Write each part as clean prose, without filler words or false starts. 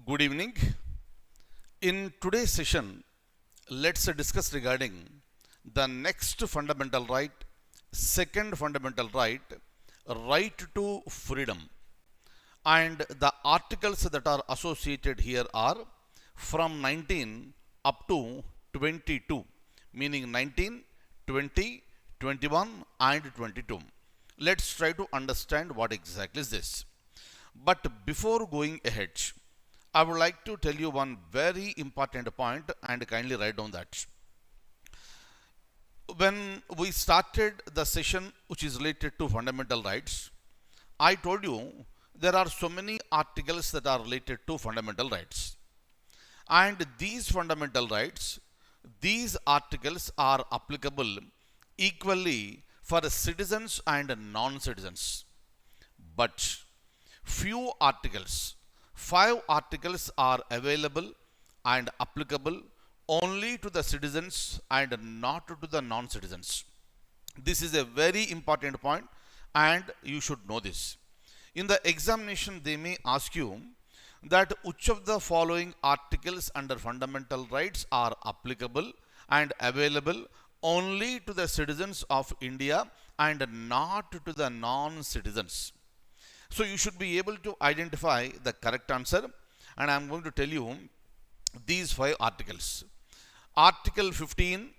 Good evening. In today's session, let's discuss regarding the next fundamental right, second fundamental right, right to freedom. And the articles that are associated here are from 19 up to 22, meaning 19, 20, 21 and 22. Let's try to understand what exactly is this. But before going ahead, I would like to tell you one very important point and kindly write down that. When we started the session which is related to fundamental rights, I told you there are so many articles that are related to fundamental rights. And these fundamental rights, these articles are applicable equally for citizens and non-citizens. But few articles, 5 articles are available and applicable only to the citizens and not to the non-citizens. This is a very important point and you should know this. In the examination, they may ask you that which of the following articles under fundamental rights are applicable and available only to the citizens of India and not to the non-citizens. So you should be able to identify the correct answer, and I am going to tell you these 5 articles. Article 15,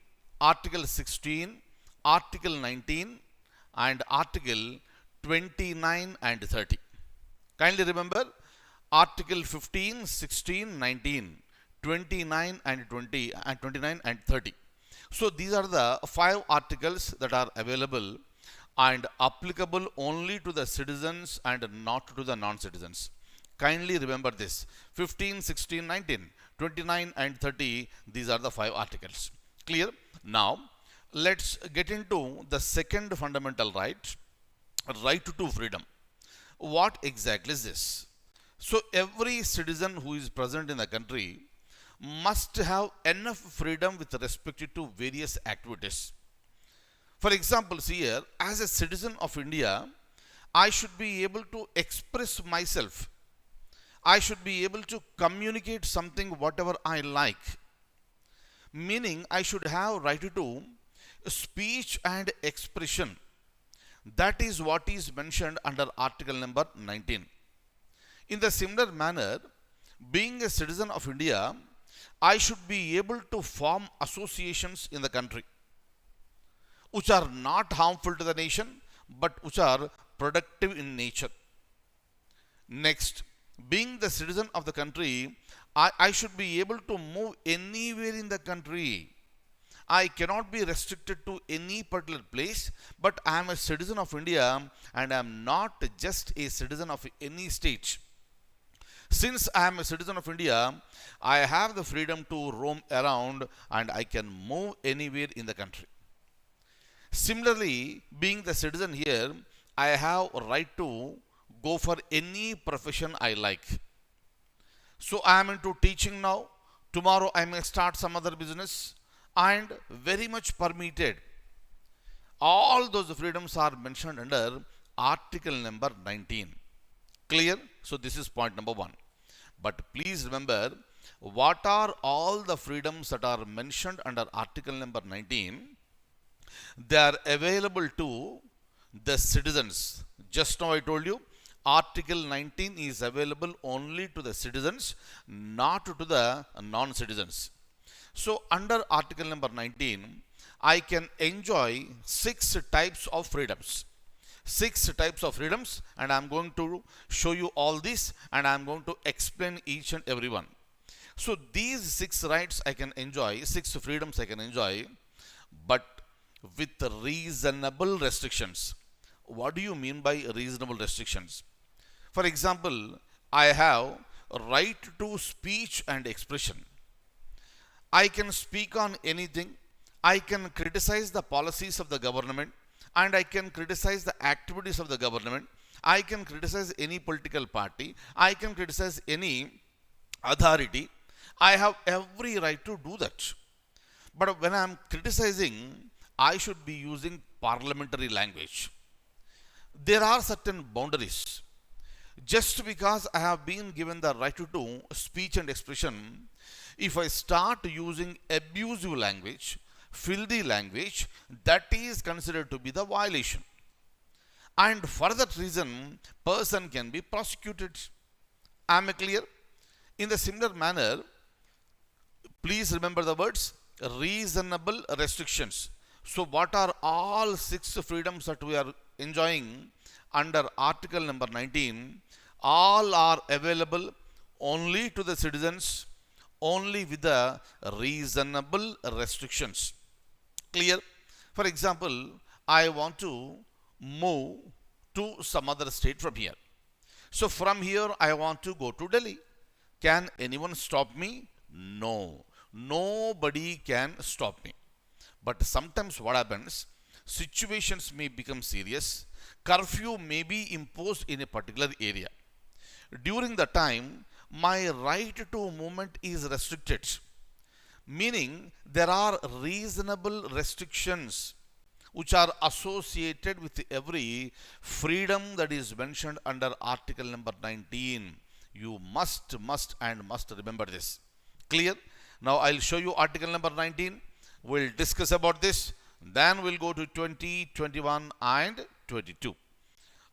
Article 16, Article 19 and Article 29 and 30. Kindly remember Article 15, 16, 19, 29 and 20 and 29 and 30. So these are the 5 articles that are available and applicable only to the citizens and not to the non-citizens. Kindly remember this. 15, 16, 19, 29 and 30, these are the 5 articles. Clear? Now, let's get into the second fundamental right, right to freedom. What exactly is this? So, every citizen who is present in the country must have enough freedom with respect to various activities. For example, here, as a citizen of India, I should be able to express myself. I should be able to communicate something whatever I like. Meaning, I should have right to speech and expression. That is what is mentioned under article number 19. In the similar manner, being a citizen of India, I should be able to form associations in the country which are not harmful to the nation but which are productive in nature. Next, being the citizen of the country, I should be able to move anywhere in the country. I cannot be restricted to any particular place, but I am a citizen of India and I am not just a citizen of any state. Since I am a citizen of India, I have the freedom to roam around and I can move anywhere in the country. Similarly, being the citizen here, I have a right to go for any profession I like. So I am into teaching now. Tomorrow I may start some other business and very much permitted. All those freedoms are mentioned under article number 19. Clear? So this is point number 1. But please remember, what are all the freedoms that are mentioned under article number 19? They are available to the citizens. Just now I told you, article 19 is available only to the citizens, not to the non-citizens. So under article number 19, I can enjoy 6 types of freedoms. 6 types of freedoms, and I am going to show you all this and I am going to explain each and every one. So these 6 rights I can enjoy, 6 freedoms I can enjoy, but with reasonable restrictions. What do you mean by reasonable restrictions? For example, I have a right to speech and expression. I can speak on anything. I can criticize the policies of the government and I can criticize the activities of the government. I can criticize any political party. I can criticize any authority. I have every right to do that. But when I am criticizing, I should be using parliamentary language. There are certain boundaries. Just because I have been given the right to do speech and expression, if I start using abusive language, filthy language, that is considered to be the violation. And for that reason, person can be prosecuted. Am I clear? In the similar manner, please remember the words reasonable restrictions. So, what are all six freedoms that we are enjoying under Article number 19? All are available only to the citizens, only with the reasonable restrictions. Clear? For example, I want to move to some other state from here. So, from here, I want to go to Delhi. Can anyone stop me? No. Nobody can stop me. But sometimes what happens? Situations may become serious. Curfew may be imposed in a particular area. During the time, my right to movement is restricted. Meaning, there are reasonable restrictions which are associated with every freedom that is mentioned under Article number 19. You must remember this. Clear? Now I'll show you Article number 19. We'll discuss about this. Then we'll go to 20, 21 and 22.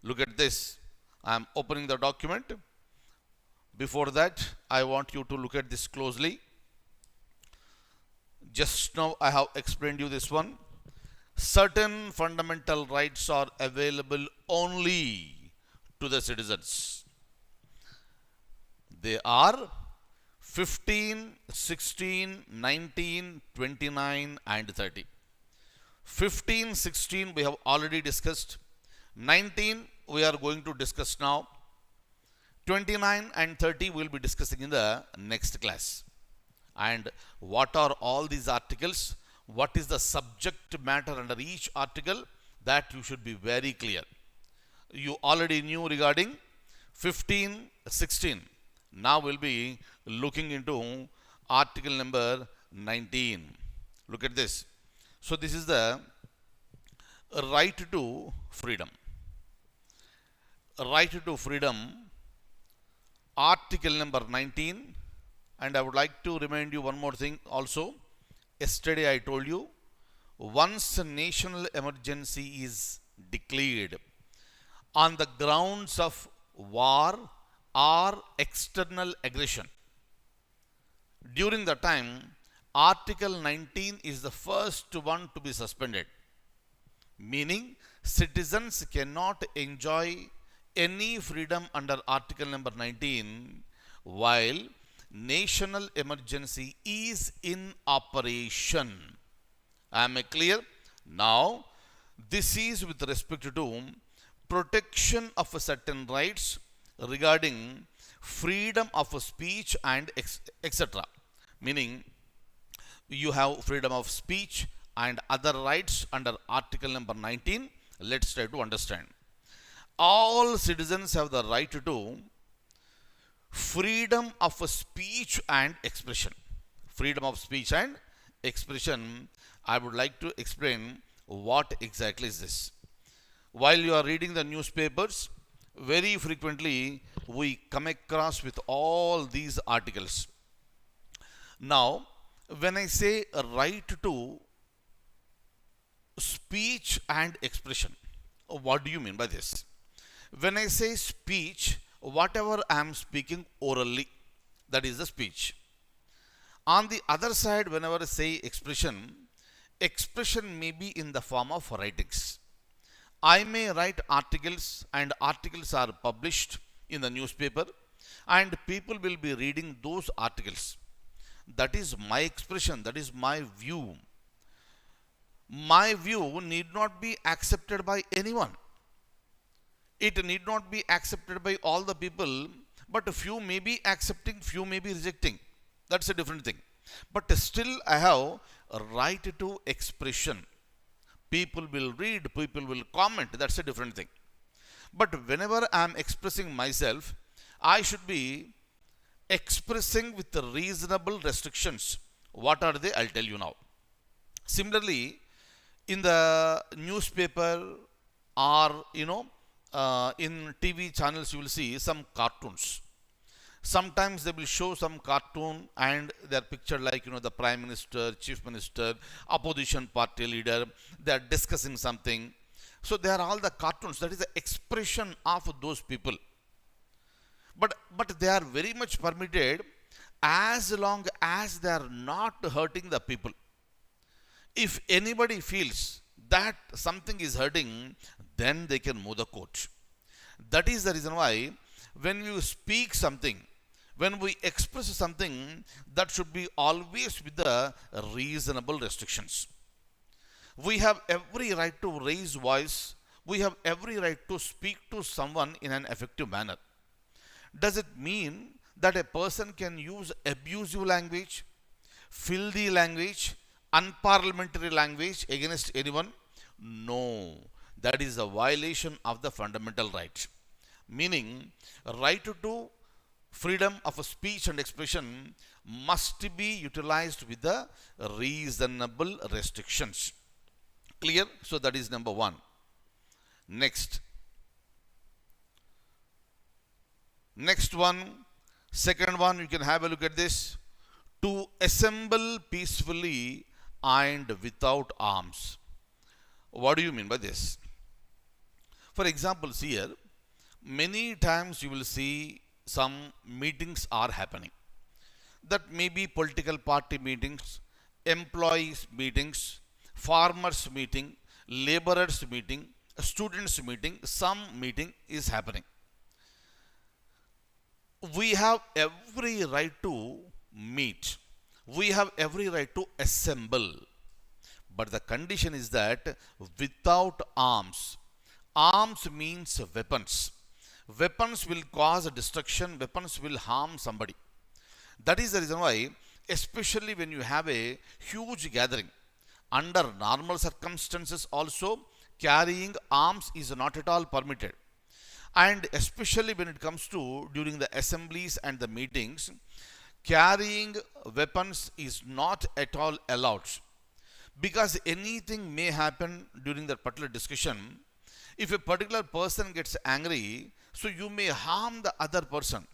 Look at this. I'm opening the document. Before that, I want you to look at this closely. Just now I have explained you this one. Certain fundamental rights are available only to the citizens. They are 15, 16, 19, 29 and 30. 15, 16 we have already discussed. 19 we are going to discuss now. 29 and 30 we will be discussing in the next class. And what are all these articles? What is the subject matter under each article? That you should be very clear. You already knew regarding 15, 16. Now we'll be looking into article number 19. Look at this. So this is the right to freedom. Right to freedom, article number 19. And I would like to remind you one more thing also. Yesterday I told you, once a national emergency is declared on the grounds of war or external aggression, during the time, Article 19 is the first one to be suspended. Meaning, citizens cannot enjoy any freedom under Article number 19 while national emergency is in operation. Am I clear? Now, this is with respect to protection of certain rights regarding freedom of speech and etc. Meaning, you have freedom of speech and other rights under Article number 19. Let's try to understand. All citizens have the right to freedom of speech and expression. Freedom of speech and expression. I would like to explain what exactly is this. While you are reading the newspapers, very frequently we come across with all these articles. Now, when I say a right to speech and expression, what do you mean by this? When I say speech, whatever I am speaking orally, that is the speech. On the other side, whenever I say expression, expression may be in the form of writings. I may write articles and articles are published in the newspaper and people will be reading those articles. That is my expression, that is my view. My view need not be accepted by anyone. It need not be accepted by all the people, but few may be accepting, few may be rejecting. That's a different thing. But still I have a right to expression. People will read, people will comment, that's a different thing. But whenever I am expressing myself, I should be expressing with the reasonable restrictions. What are they? I'll tell you now. Similarly, in the newspaper or in TV channels you will see some cartoons. Sometimes they will show some cartoon and they are pictured like the prime minister, chief minister, opposition party leader. They are discussing something. So they are all the cartoons. That is the expression of those people. But they are very much permitted as long as they are not hurting the people. If anybody feels that something is hurting, then they can move the court. That is the reason why when you speak something, when we express something, that should be always with the reasonable restrictions. We have every right to raise voice. We have every right to speak to someone in an effective manner. Does it mean that a person can use abusive language, filthy language, unparliamentary language against anyone? No. That is a violation of the fundamental right. Meaning, right to freedom of speech and expression must be utilized with the reasonable restrictions. Clear? So that is number one. Next one, second one, you can have a look at this. To assemble peacefully and without arms. What do you mean by this? For example, here, many times you will see some meetings are happening. That may be political party meetings, employees meetings, farmers meeting, laborers meeting, students meeting, some meeting is happening. We have every right to meet. We have every right to assemble. But the condition is that without arms. Arms means weapons. Weapons will cause destruction. Weapons will harm somebody. That is the reason why, especially when you have a huge gathering, under normal circumstances also, carrying arms is not at all permitted. And especially when it comes to during the assemblies and the meetings, carrying weapons is not at all allowed. Because anything may happen during that particular discussion. If a particular person gets angry, so you may harm the other person.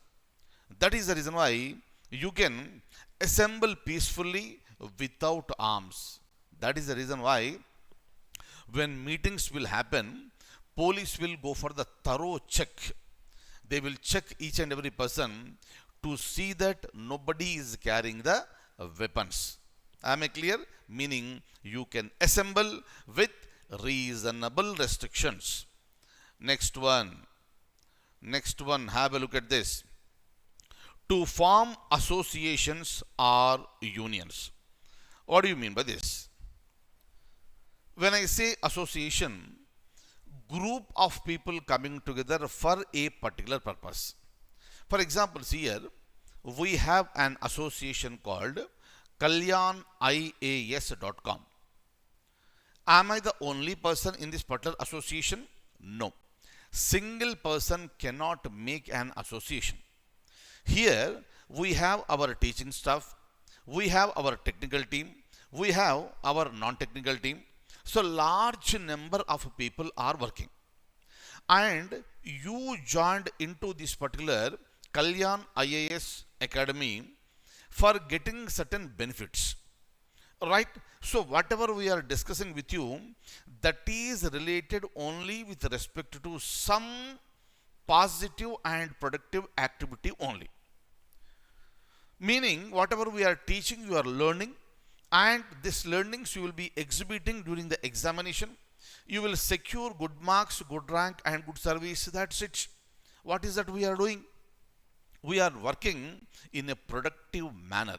That is the reason why you can assemble peacefully without arms. That is the reason why when meetings will happen, police will go for the thorough check. They will check each and every person to see that nobody is carrying the weapons. Am I clear? Meaning you can assemble with reasonable restrictions. Next one, have a look at this. To form associations or unions. What do you mean by this? When I say association, group of people coming together for a particular purpose. For example, here we have an association called KalyannIAS.com. Am I the only person in this particular association? No. Single person cannot make an association. Here we have our teaching staff, we have our technical team, we have our non-technical team. So large number of people are working. And you joined into this particular Kalyan IAS Academy for getting certain benefits. Right? So whatever we are discussing with you, that is related only with respect to some positive and productive activity only. Meaning whatever we are teaching, you are learning, and this learnings you will be exhibiting during the examination. You will secure good marks, good rank and good service. That's it. What is that we are doing? We are working in a productive manner.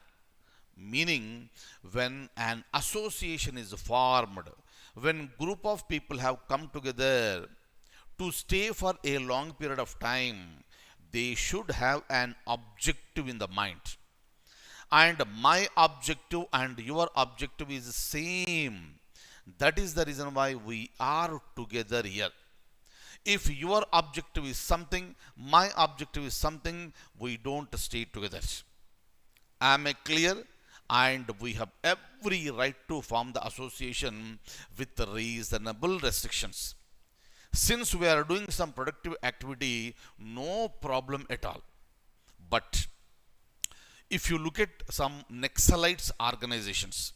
Meaning when an association is formed, when group of people have come together to stay for a long period of time, they should have an objective in the mind. And my objective and your objective is the same. That is the reason why we are together here. If your objective is something, my objective is something, we don't stay together. Am I clear? And we have every right to form the association with reasonable restrictions. Since we are doing some productive activity, no problem at all. But if you look at some Naxalites organizations,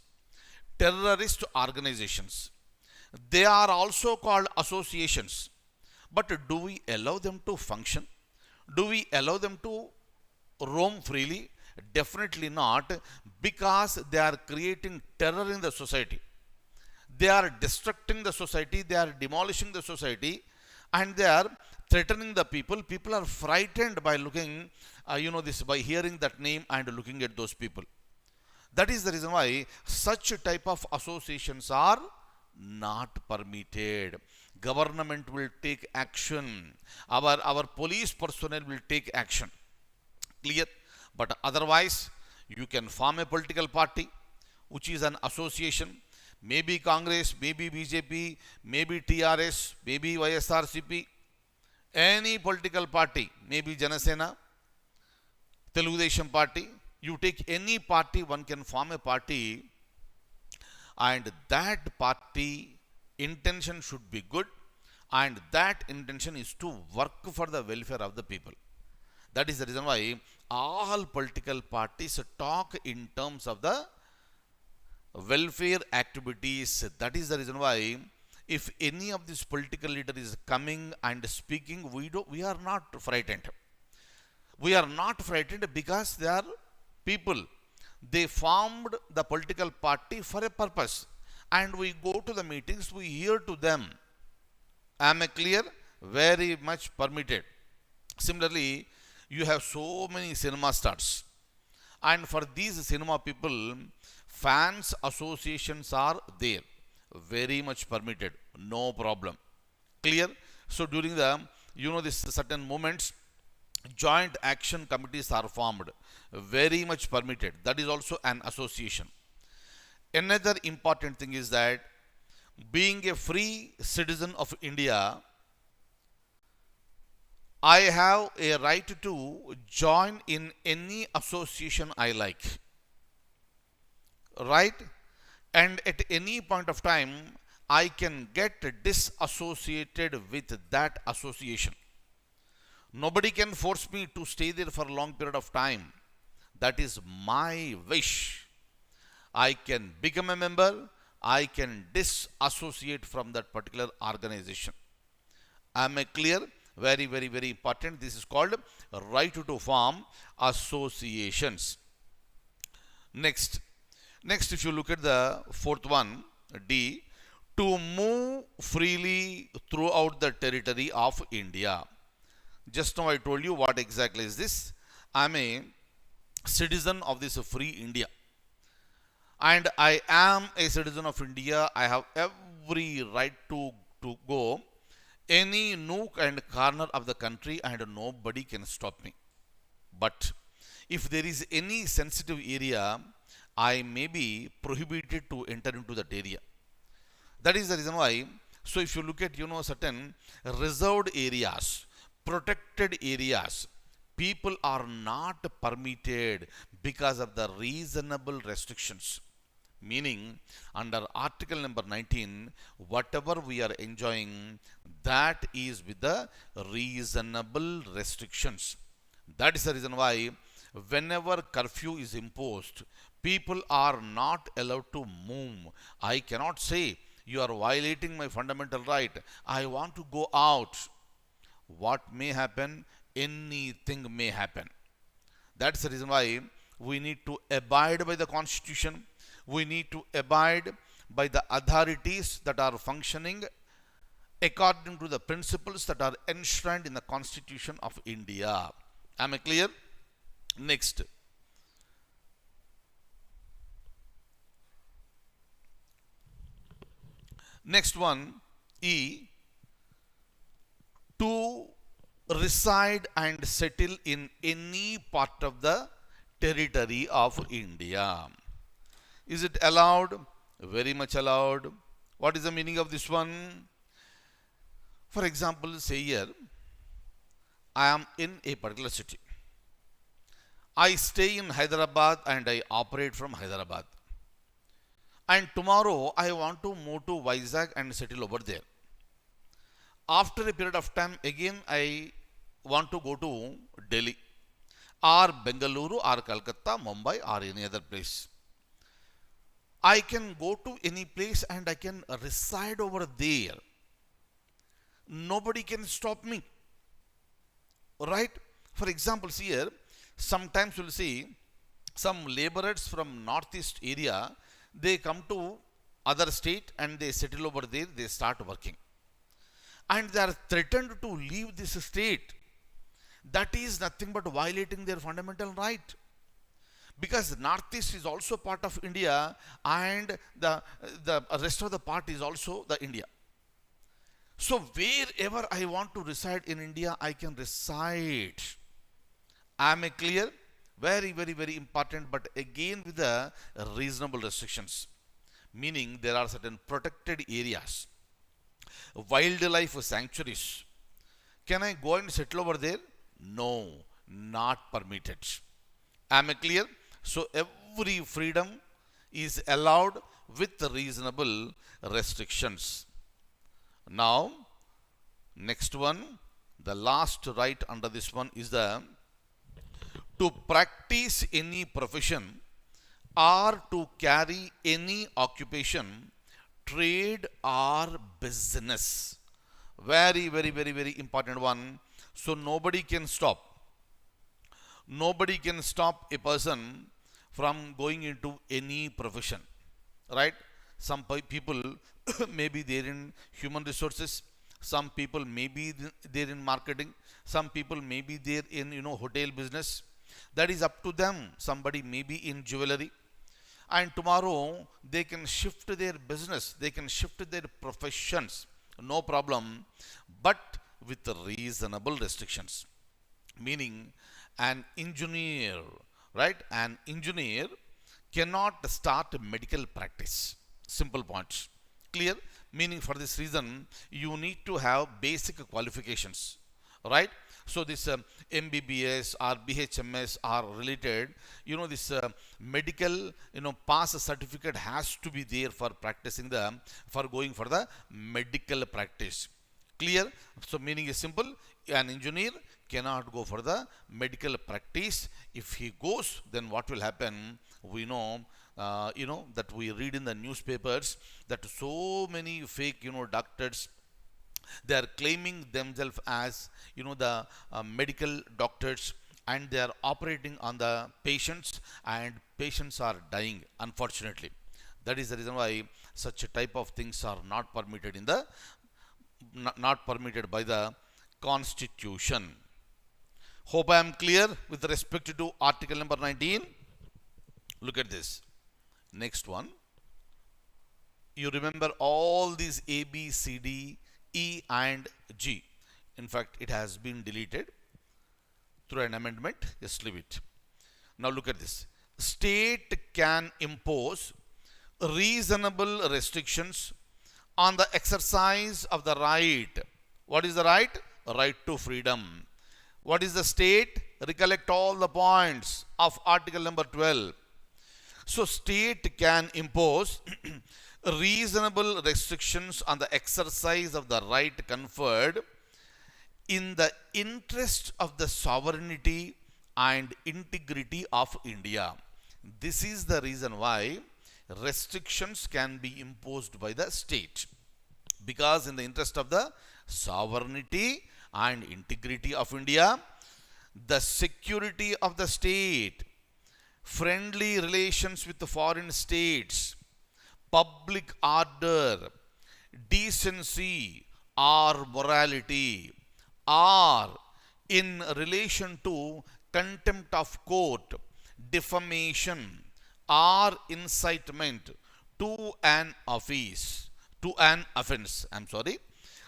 terrorist organizations, they are also called associations. But do we allow them to function? Do we allow them to roam freely? Definitely not, because they are creating terror in the society. They are destructing the society, they are demolishing the society, and they are threatening the people. People are frightened by looking, by hearing that name and looking at those people. That is the reason why such type of associations are not permitted. Government will take action. Our police personnel will take action. Clear? But otherwise, you can form a political party, which is an association. Maybe Congress, maybe BJP, maybe TRS, maybe YSRCP, any political party, maybe Janasena, Telugu party. You take any party, one can form a party, and that party intention should be good, and that intention is to work for the welfare of the people. That is the reason why all political parties talk in terms of the welfare activities. That is the reason why if any of this political leader is coming and speaking, we are not frightened. We are not frightened because they are people. They formed the political party for a purpose, and we go to the meetings, we hear to them. Am I clear? Very much permitted. Similarly, you have so many cinema stars, and for these cinema people, fans associations are there. Very much permitted, no problem. Clear? So during the this certain moments, joint action committees are formed. Very much permitted. That is also an association. Another important thing is that being a free citizen of India, I have a right to join in any association I like. Right? And at any point of time, I can get disassociated with that association. Nobody can force me to stay there for a long period of time. That is my wish. I can become a member, I can disassociate from that particular organization. Am I clear? Very, very, very important. This is called right to form associations. Next, if you look at the fourth one, D, to move freely throughout the territory of India. Just now I told you what exactly is this. I am a citizen of this free India, and I am a citizen of India. I have every right to go any nook and corner of the country, and nobody can stop me. But if there is any sensitive area, I may be prohibited to enter into that area. That is the reason why. So if you look at certain reserved areas, protected areas, people are not permitted because of the reasonable restrictions. Meaning, under article number 19, whatever we are enjoying, that is with the reasonable restrictions. That is the reason why whenever curfew is imposed, people are not allowed to move. I cannot say, you are violating my fundamental right, I want to go out. What may happen? Anything may happen. That's the reason why we need to abide by the constitution. We need to abide by the authorities that are functioning according to the principles that are enshrined in the Constitution of India. Am I clear? Next. Next one, E, to reside and settle in any part of the territory of India. Is it allowed? Very much allowed. What is the meaning of this one? For example, say here, I am in a particular city. I stay in Hyderabad and I operate from Hyderabad. And tomorrow I want to move to Vizag and settle over there. After a period of time, again I want to go to Delhi or Bengaluru or Calcutta, Mumbai or any other place. I can go to any place and I can reside over there. Nobody can stop me. Right? For example, here, sometimes you'll see some laborers from northeast area, they come to other state and they settle over there, they start working. And they are threatened to leave this state. That is nothing but violating their fundamental right. Because northeast is also part of India and the rest of the part is also the India. So wherever I want to reside in India, I can reside. Am I clear? Very, very, very important, but again with the reasonable restrictions. Meaning there are certain protected areas, wildlife sanctuaries. Can I go and settle over there? No, not permitted. Am I clear? So every freedom is allowed with reasonable restrictions. Now, next one, the last right under this one is the to practice any profession or to carry any occupation, trade or business. Very, very, very, very important one. So nobody can stop. Nobody can stop a person from going into any profession. Right? Some people may be there in human resources. Some people may be there in marketing. Some people may be there in hotel business. That is up to them. Somebody may be in jewelry. And tomorrow they can shift their business. They can shift their professions. No problem. But with reasonable restrictions. Meaning an engineer, right? An engineer cannot start a medical practice. Simple points. Clear? Meaning for this reason, you need to have basic qualifications, right? So this MBBS or BHMS are related. This medical, pass certificate has to be there for practicing for going for the medical practice. Clear? So meaning is simple. An engineer cannot go for the medical practice. If he goes, then what will happen? We know, that we read in the newspapers that so many fake, doctors, they are claiming themselves as, the medical doctors, and they are operating on the patients, and patients are dying, unfortunately. That is the reason why such a type of things are not permitted not permitted by the Constitution. Hope I am clear with respect to article number 19. Look at this. Next one. You remember all these A, B, C, D, E and G. In fact, it has been deleted through an amendment. Just leave it. Now look at this. State can impose reasonable restrictions on the exercise of the right. What is the right? Right to freedom. What is the state? Recollect all the points of article number 12. So state can impose reasonable restrictions on the exercise of the right conferred in the interest of the sovereignty and integrity of India. This is the reason why restrictions can be imposed by the state, because in the interest of the sovereignty and integrity of India, the security of the state, friendly relations with the foreign states, public order, decency or morality, or in relation to contempt of court, defamation or incitement to an offense.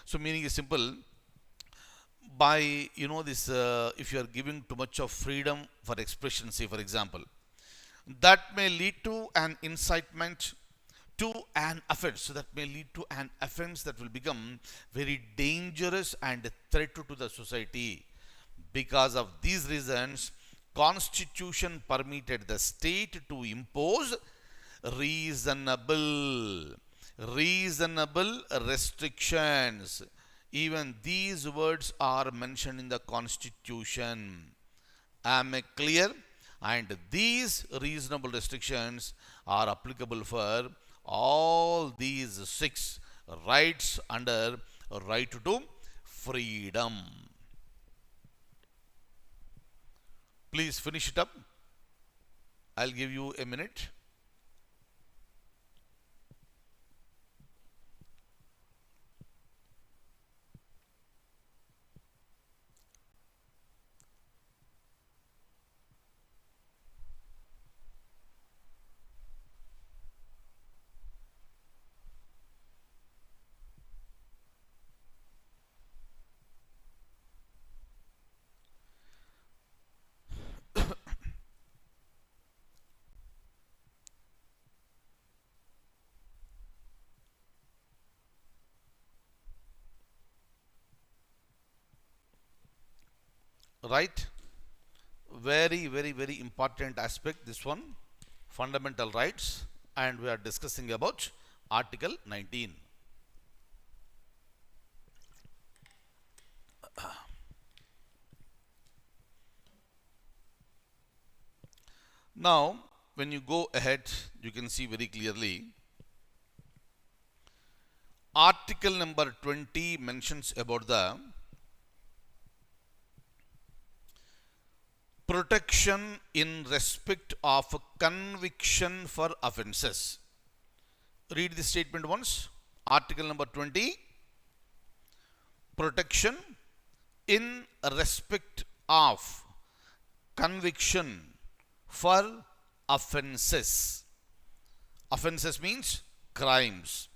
So meaning is simple. By this, if you are giving too much of freedom for expression, say for example, that may lead to an incitement to an offense. So that may lead to an offense that will become very dangerous and a threat to the society. Because of these reasons, Constitution permitted the state to impose reasonable restrictions. Even these words are mentioned in the Constitution. Am I clear? And these reasonable restrictions are applicable for all these six rights under right to freedom. Please finish it up. I'll give you a minute. Right? Very, very, very important aspect, this one, fundamental rights, and we are discussing about Article 19. Now, when you go ahead, you can see very clearly Article number 20 mentions about the protection in respect of conviction for offences. Read the statement once. Article number 20, protection in respect of conviction for offences. Offences means crimes.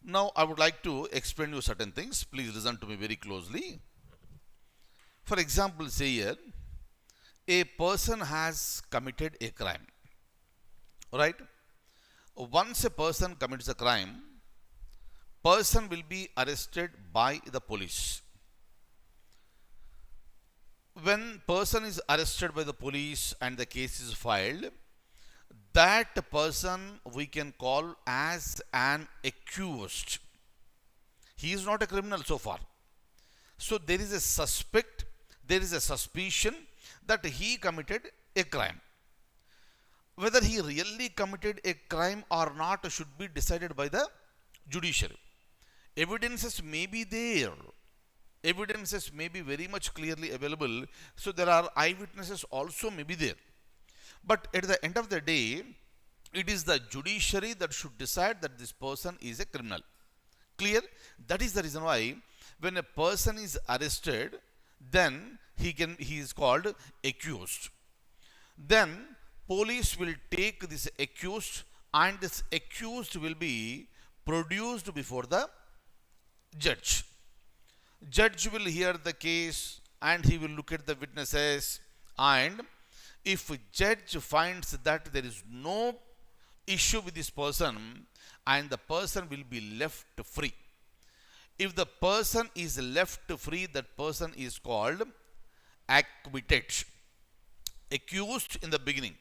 Now, I would like to explain you certain things. Please listen to me very closely. For example, say here, a person has committed a crime. Right? Once a person commits a crime, person will be arrested by the police. When person is arrested by the police and the case is filed, that person we can call as an accused. He is not a criminal so far. So there is a suspect, there is a suspicion that he committed a crime. Whether he really committed a crime or not should be decided by the judiciary. Evidences may be there. Evidences may be very much clearly available. So there are eyewitnesses also may be there. But at the end of the day, it is the judiciary that should decide that this person is a criminal. Clear? That is the reason why when a person is arrested, then he is called accused. Then police will take this accused and this accused will be produced before the judge. Judge will hear the case and he will look at the witnesses, and if judge finds that there is no issue with this person, and the person will be left free. If the person is left free, that person is called acquitted. Accused in the beginning.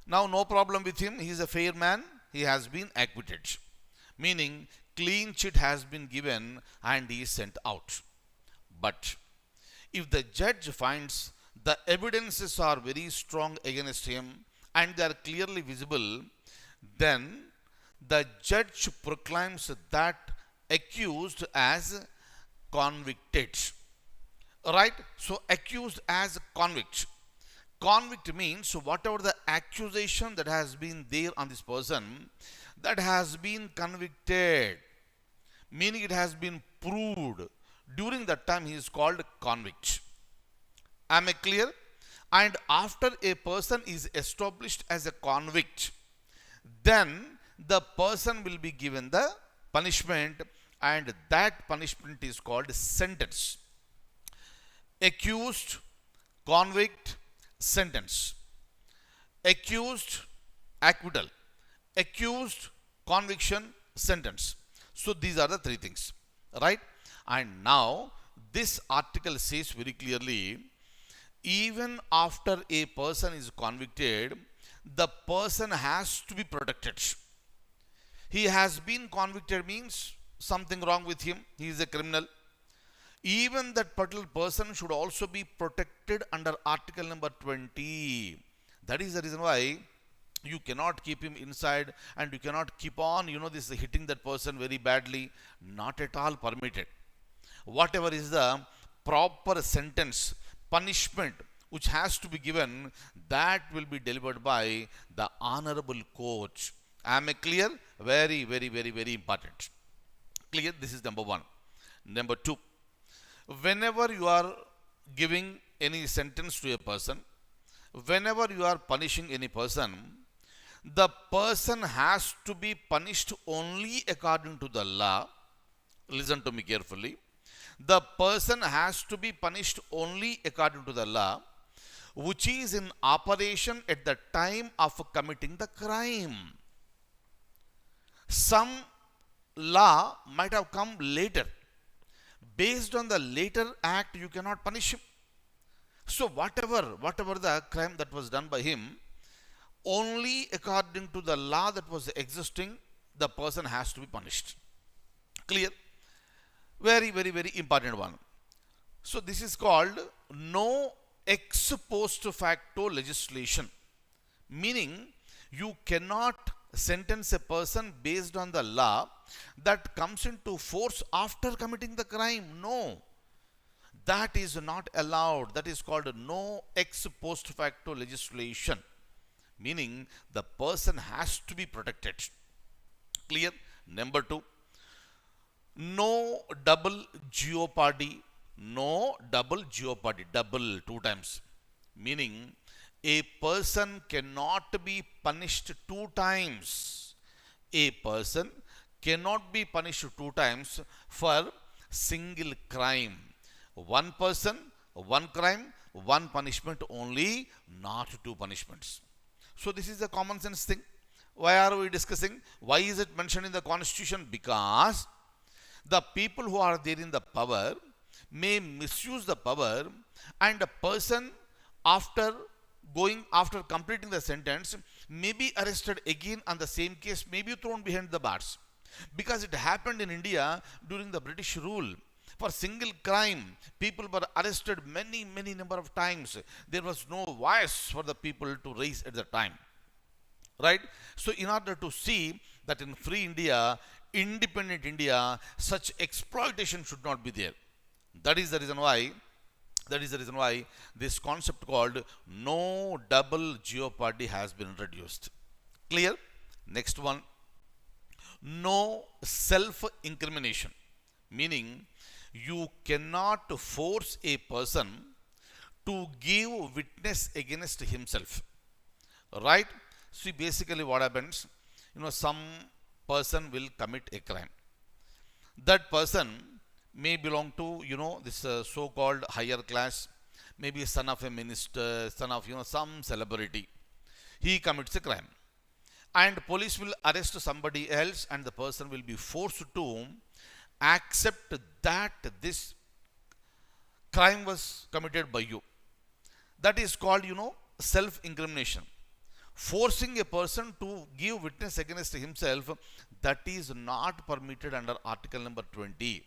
Now no problem with him, he is a fair man, he has been acquitted. Meaning clean sheet has been given and he is sent out. But if the judge finds the evidences are very strong against him and they are clearly visible, then the judge proclaims that accused as convicted. Right? So accused as convict. Convict means whatever the accusation that has been there on this person, that has been convicted. Meaning it has been proved. During that time he is called convict. Am I clear? And after a person is established as a convict, then the person will be given the punishment, and that punishment is called sentence. Accused, convict, sentence. Accused, acquittal. Accused, conviction, sentence. So these are the three things. Right? And now this article says very clearly, even after a person is convicted, the person has to be protected. He has been convicted means something wrong with him. He is a criminal. Even that particular person should also be protected under article number 20. That is the reason why you cannot keep him inside and you cannot keep on, this hitting that person very badly. Not at all permitted. Whatever is the proper sentence, punishment which has to be given, that will be delivered by the honorable court. Am I clear? Very, very, very, very important. Clear? This is number one. Number two, whenever you are giving any sentence to a person, whenever you are punishing any person, the person has to be punished only according to the law. Listen to me carefully. The person has to be punished only according to the law which is in operation at the time of committing the crime. Some law might have come later. Based on the later act, you cannot punish him. So whatever the crime that was done by him, only according to the law that was existing, the person has to be punished. Clear? Very, very, very important one. So this is called no ex post facto legislation. Meaning, you cannot sentence a person based on the law that comes into force after committing the crime. No. That is not allowed. That is called no ex post facto legislation. Meaning, the person has to be protected. Clear? Number two, no double jeopardy. No double jeopardy. Double two times. Meaning, a person cannot be punished two times. A person cannot be punished two times for single crime. One person, one crime, one punishment only, not two punishments. So this is a common sense thing. Why are we discussing? Why is it mentioned in the constitution? Because the people who are there in the power may misuse the power, and a person after completing the sentence may be arrested again on the same case, may be thrown behind the bars. Because it happened in India during the British rule. For single crime, people were arrested many number of times. There was no voice for the people to raise at the time. Right? So in order to see that in free India, independent India, such exploitation should not be there. That is the reason why this concept called no double jeopardy has been introduced. Clear? Next one, no self-incrimination. Meaning, you cannot force a person to give witness against himself. Right? See, basically what happens, some person will commit a crime. That person may belong to, this so-called higher class, maybe son of a minister, son of, some celebrity. He commits a crime. And police will arrest somebody else, and the person will be forced to accept that this crime was committed by you. That is called, self-incrimination. Forcing a person to give witness against himself, that is not permitted under article number 20.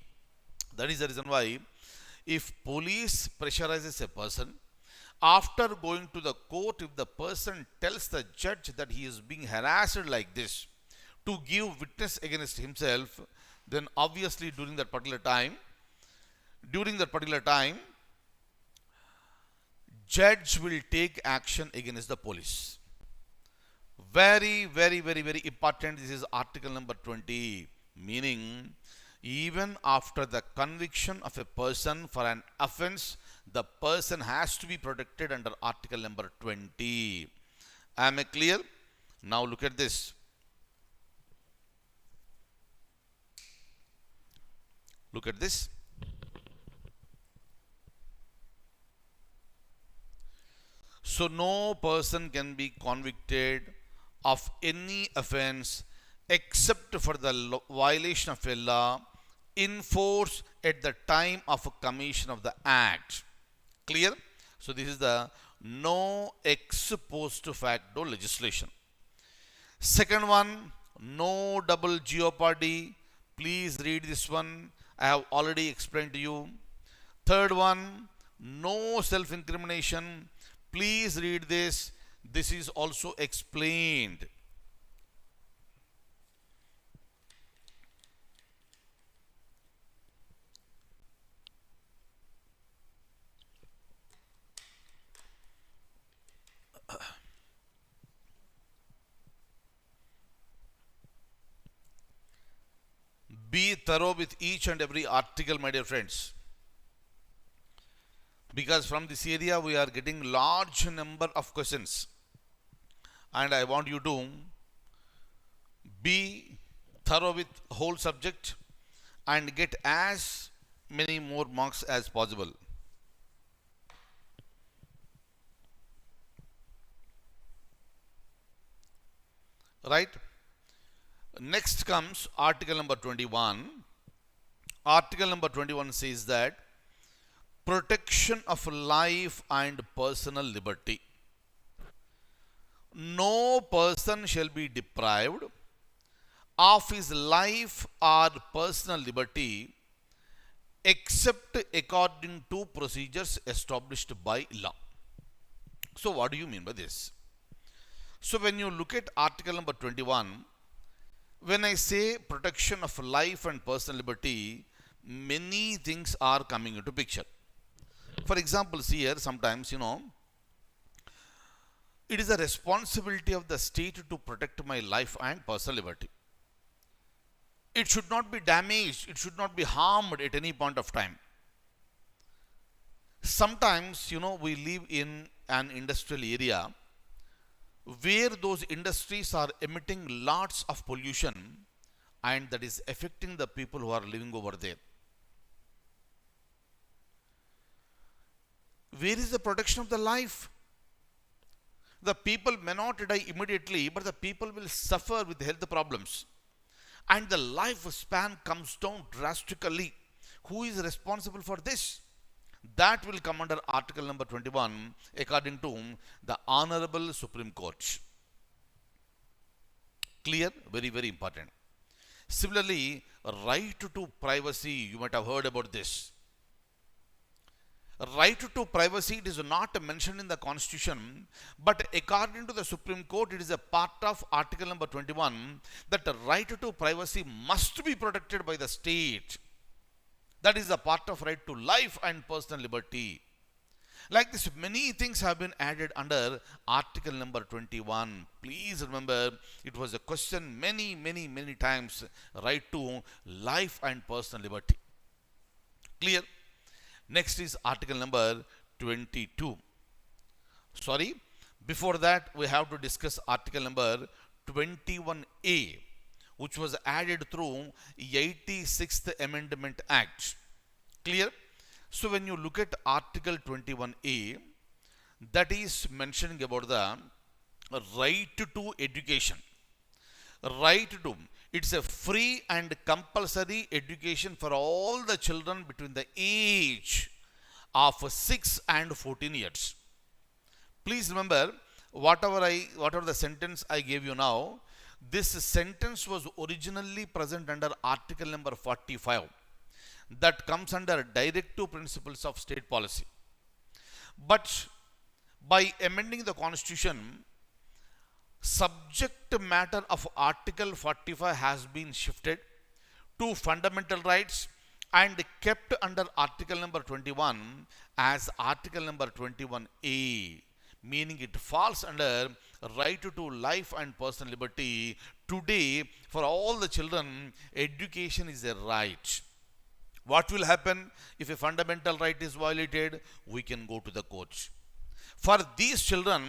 That is the reason why if police pressurizes a person, after going to the court, if the person tells the judge that he is being harassed like this to give witness against himself, then obviously during that particular time, judge will take action against the police. Very, very, very, very important. This is article number 20. Meaning, even after the conviction of a person for an offense, the person has to be protected under article number 20. Am I clear? Now look at this. Look at this. So no person can be convicted of any offense except for the violation of a law in force at the time of commission of the act. Clear? So this is the no ex post facto legislation. Second one, no double jeopardy. Please read this one. I have already explained to you. Third one, no self-incrimination. Please read this. This is also explained. Be thorough with each and every article, my dear friends, because from this area we are getting large number of questions, and I want you to be thorough with whole subject and get as many more marks as possible. Right? Next comes article number 21. Article number 21 says that protection of life and personal liberty. No person shall be deprived of his life or personal liberty except according to procedures established by law. So what do you mean by this? So when you look at article number 21, when I say protection of life and personal liberty, many things are coming into picture. For example, see here, sometimes, it is a responsibility of the state to protect my life and personal liberty. It should not be damaged. It should not be harmed at any point of time. Sometimes, we live in an industrial area where those industries are emitting lots of pollution, and that is affecting the people who are living over there. Where is the protection of the life? The people may not die immediately, but the people will suffer with health problems, and the lifespan comes down drastically. Who is responsible for this? That will come under article number 21 according to the Honorable Supreme Court. Clear? Very, very important. Similarly, right to privacy, you might have heard about this. Right to privacy, it is not mentioned in the Constitution, but according to the Supreme Court, it is a part of article number 21 that the right to privacy must be protected by the state. That is a part of right to life and personal liberty. Like this, many things have been added under article number 21. Please remember, it was a question many, many, many times, right to life and personal liberty. Clear? Next is article number 22. Sorry, before that we have to discuss article number 21A, which was added through 86th Amendment Act. Clear? So when you look at article 21A, that is mentioning about the right to education. Right to, it's a free and compulsory education for all the children between the age of 6 and 14 years. Please remember, whatever the sentence I gave you now, this sentence was originally present under article number 45. That comes under directive principles of state policy. But by amending the Constitution, subject matter of article 45 has been shifted to fundamental rights and kept under article number 21 as article number 21A, meaning it falls under right to life and personal liberty. Today, for all the children, education is a right. What will happen if a fundamental right is violated? We can go to the courts. For these children,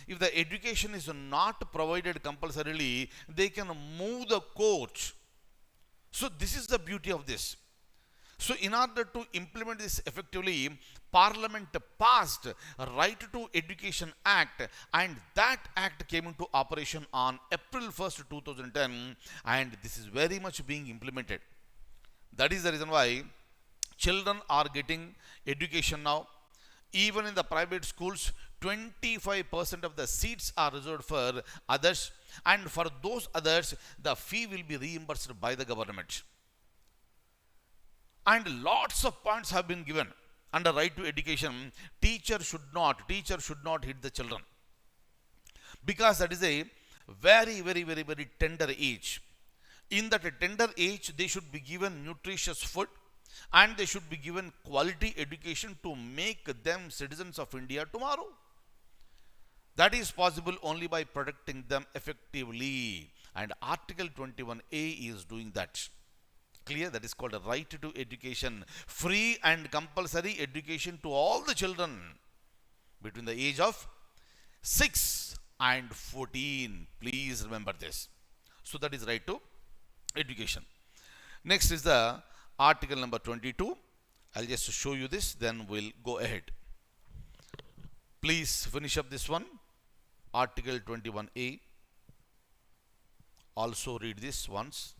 if the education is not provided compulsorily, they can move the court. So this is the beauty of this. So in order to implement this effectively, Parliament passed Right to Education Act, and that act came into operation on April 1st, 2010, and this is very much being implemented. That is the reason why children are getting education now. Even in the private schools, 25% of the seats are reserved for others, and for those others, the fee will be reimbursed by the government. And lots of points have been given under right to education. Teacher should not hit the children, because that is a very tender age. In that tender age, they should be given nutritious food, and they should be given quality education to make them citizens of India tomorrow. That is possible only by protecting them effectively, and Article 21A is doing that. Clear? That is called a right to education, free and compulsory education to all the children between the age of 6 and 14. Please remember this. So that is right to education. Next is the article number 22. I'll just show you this, then we'll go ahead. Please finish up this one. Article 21A. Also read this once.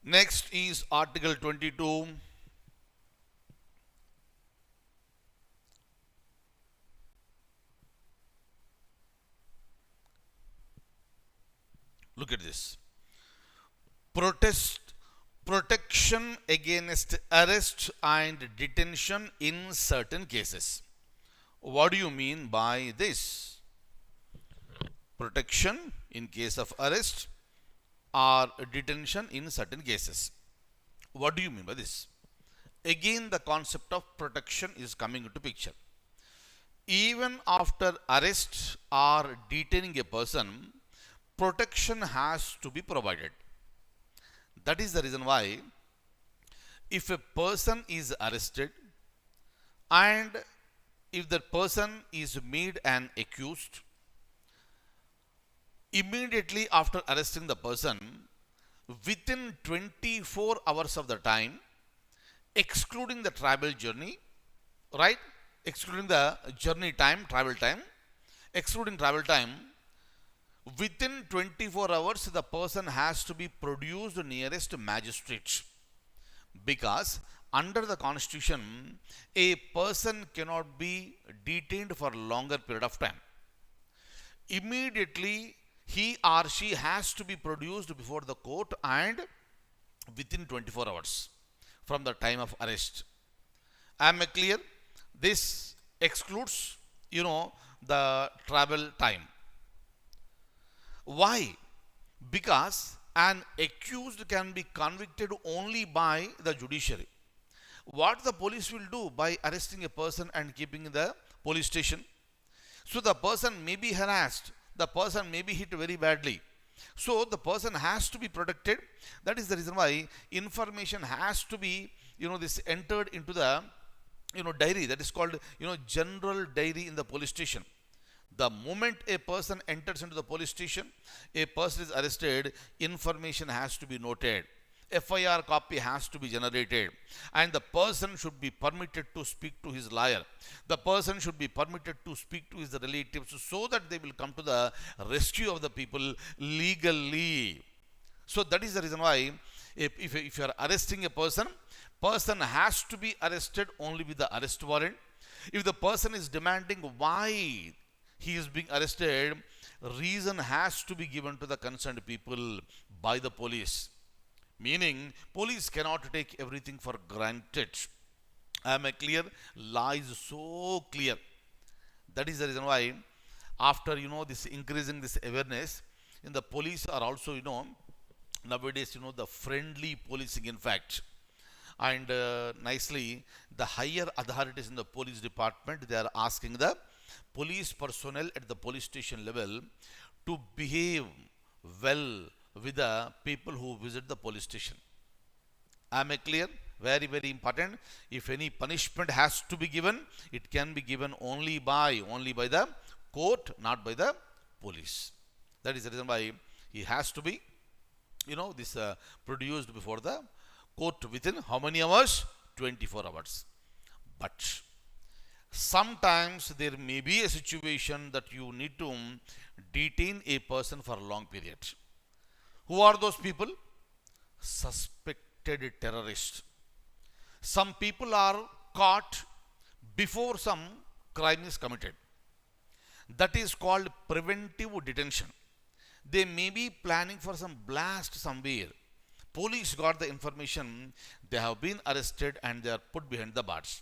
Next is Article 22. Look at this. Protection against arrest and detention in certain cases. What do you mean by this? Protection in case of arrest or detention in certain cases. What do you mean by this? Again, the concept of protection is coming into picture. Even after arrest or detaining a person, protection has to be provided. That is the reason why, if a person is arrested and if the person is made an accused, immediately after arresting the person, within 24 hours of the time, excluding the travel journey, right? Excluding the journey time, travel time, excluding travel time, within 24 hours, the person has to be produced nearest magistrate. Because under the constitution, a person cannot be detained for a longer period of time. Immediately, he or she has to be produced before the court and within 24 hours from the time of arrest. Am I clear? This excludes, the travel time. Why? Because an accused can be convicted only by the judiciary. What the police will do by arresting a person and keeping in the police station? So the person may be harassed, the person may be hit very badly. So the person has to be protected. That is the reason why information has to be, this entered into the, diary. That is called, general diary in the police station. The moment a person enters into the police station, a person is arrested, information has to be noted. FIR copy has to be generated, and the person should be permitted to speak to his lawyer. The person should be permitted to speak to his relatives so that they will come to the rescue of the people legally. So that is the reason why if you are arresting a person has to be arrested only with the arrest warrant. If the person is demanding why he is being arrested, reason has to be given to the concerned people by the police. Meaning, police cannot take everything for granted. Am I clear? Law is so clear. That is the reason why, after this increasing this awareness, in the police are also nowadays the friendly policing, in fact. And nicely, the higher authorities in the police department, they are asking the police personnel at the police station level to behave well with the people who visit the police station. Am I clear? Very, very important. If any punishment has to be given, it can be given only by the court, not by the police. That is the reason why he has to be, produced before the court within how many hours? 24 hours. But sometimes there may be a situation that you need to detain a person for a long period. Who are those people? Suspected terrorists. Some people are caught before some crime is committed. That is called preventive detention. They may be planning for some blast somewhere. Police got the information, they have been arrested and they are put behind the bars.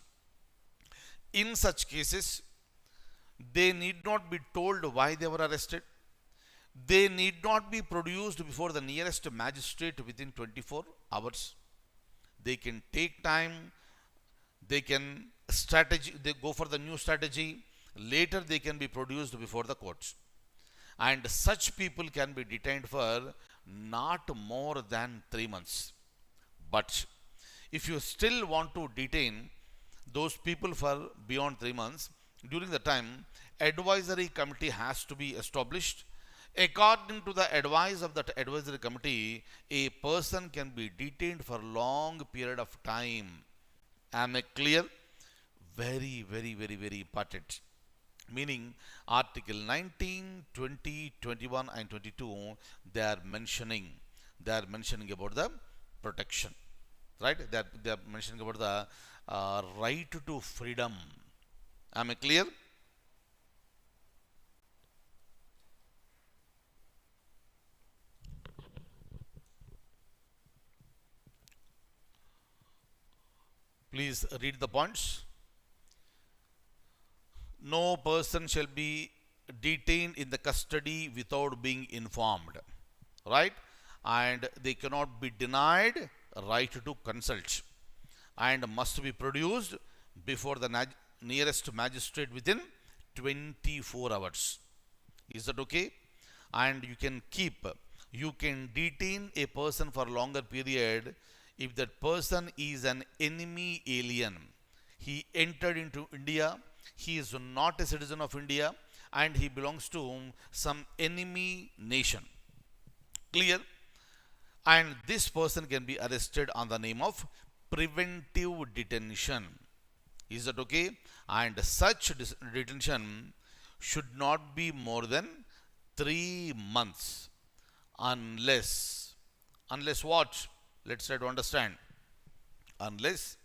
In such cases, they need not be told why they were arrested. They need not be produced before the nearest magistrate within 24 hours. They can take time, they can they go for the new strategy. Later they can be produced before the courts. And such people can be detained for not more than 3 months. But if you still want to detain those people for beyond 3 months, during the time, advisory committee has to be established. According to the advice of that advisory committee, a person can be detained for a long period of time. Am I clear? Very, very, very, very important. Meaning Article 19, 20, 21 and 22, they are mentioning about the protection, right? They are mentioning about the right to freedom. Am I clear? Please read the points. No person shall be detained in the custody without being informed, right? And they cannot be denied right to consult and must be produced before the nearest magistrate within 24 hours. Is that okay? And you can detain a person for a longer period if that person is an enemy alien. He entered into India, he is not a citizen of India, and he belongs to some enemy nation. Clear? And this person can be arrested on the name of preventive detention. Is that okay? And such detention should not be more than 3 months unless what? Let's try to understand. Unless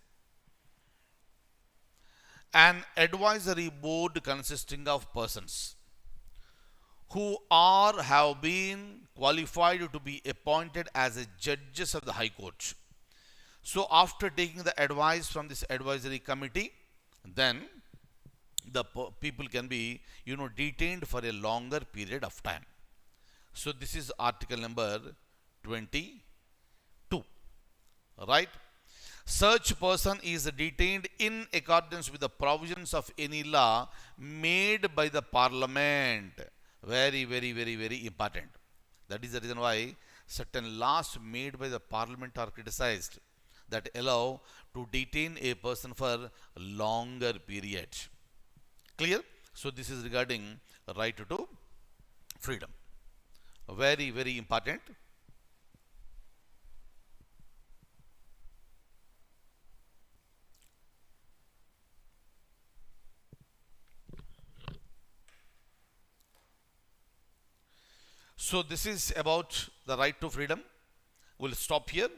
an advisory board consisting of persons who have been qualified to be appointed as judges of the High Court. So after taking the advice from this advisory committee, then the people can be detained for a longer period of time. So this is article number 22, right? Such person is detained in accordance with the provisions of any law made by the parliament. Very, very, very, very important. That is the reason why certain laws made by the parliament are criticized that allow to detain a person for longer period. Clear? So this is regarding right to freedom. Very, very important. So this is about the right to freedom. We'll stop here,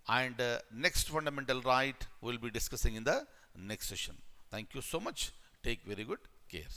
and next fundamental right we'll be discussing in the next session. Thank you so much. Take very good care.